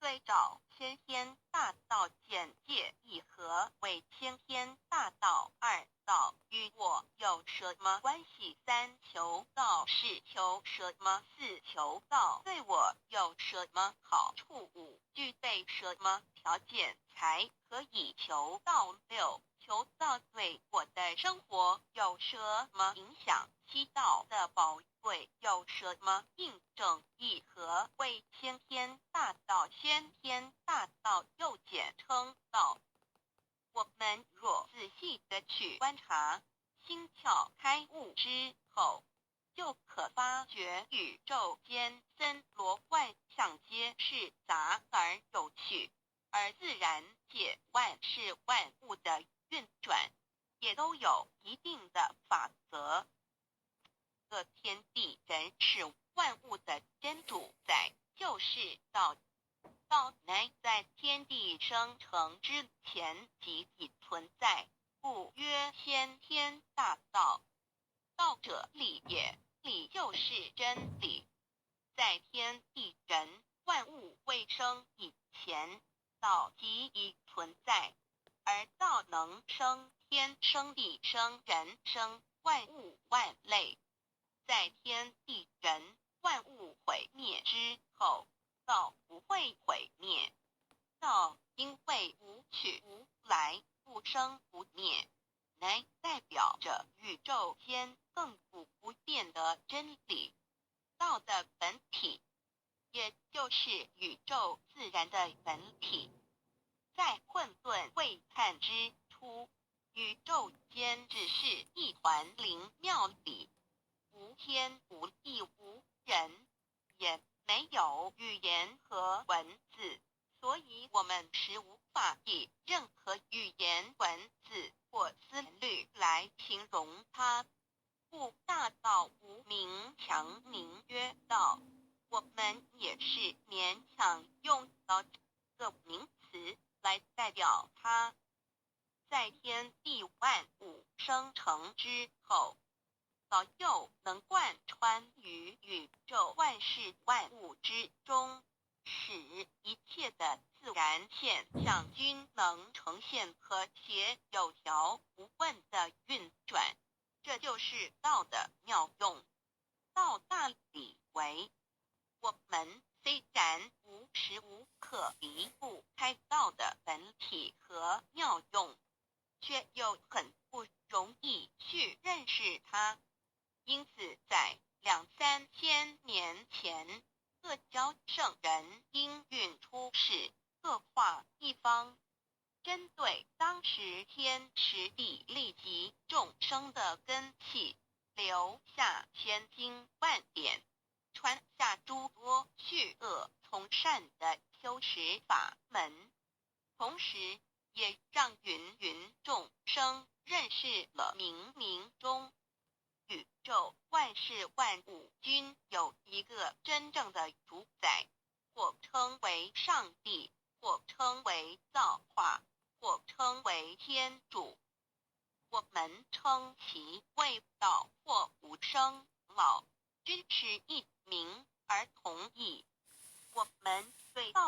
对照先天大道简介一和为先天大道二道与我有什么关系？三求道是求什么？四求道对我有什么好处？五具备什么条件才可以求道？六求道对我的生活有什么影响？七道的宝贵有什么印证？一和为先天大道，先天大道又简称道。我们若仔细的去观察，心窍开悟之后，就可发觉宇宙间森罗万象皆是杂而有趣，而自然界万事万物的运转也都有一定的法则。这天地人是万物的真主宰，就是道。道乃在天地生成之前即已存在，故曰先天大道。道者理也，理就是真理。在天地人万物未生以前，道即已存在，而道能生天、生地、生人、生万物万类。在天地人万物毁灭之后，道不会毁灭。道因为无去无来，不生不灭，乃代表着宇宙间亘古不变的真理。道的本体，也就是宇宙自然的本体，在混沌未看之初，宇宙间只是一团灵妙理，无天无地无人，也没有语言和文字，所以我们是无法以任何语言文字或思虑来形容它。故大道无名强名曰道，我们也是勉强用到这个名词来代表它。在天地万物生成之后，道又能贯穿于宇宙万事万物之中，使一切的自然现象均能呈现和谐有条不紊的运转。这就是道的妙用。道大理为，我们虽然无时无刻离不开道的本体和妙用，却又很不容易去认识它。因此在2、3千年前，各教圣人应运出世，各化一方，针对当时天时地利及众生的根器，留下千经万典，传下诸多去恶从善的修持法门，同时也让芸芸众生认识了冥冥中宇宙万事万物均有一个真正的主宰，或称为上帝，或称为造化，或称为天主。我们称其为道或无生老，均是一名而同义。我们对道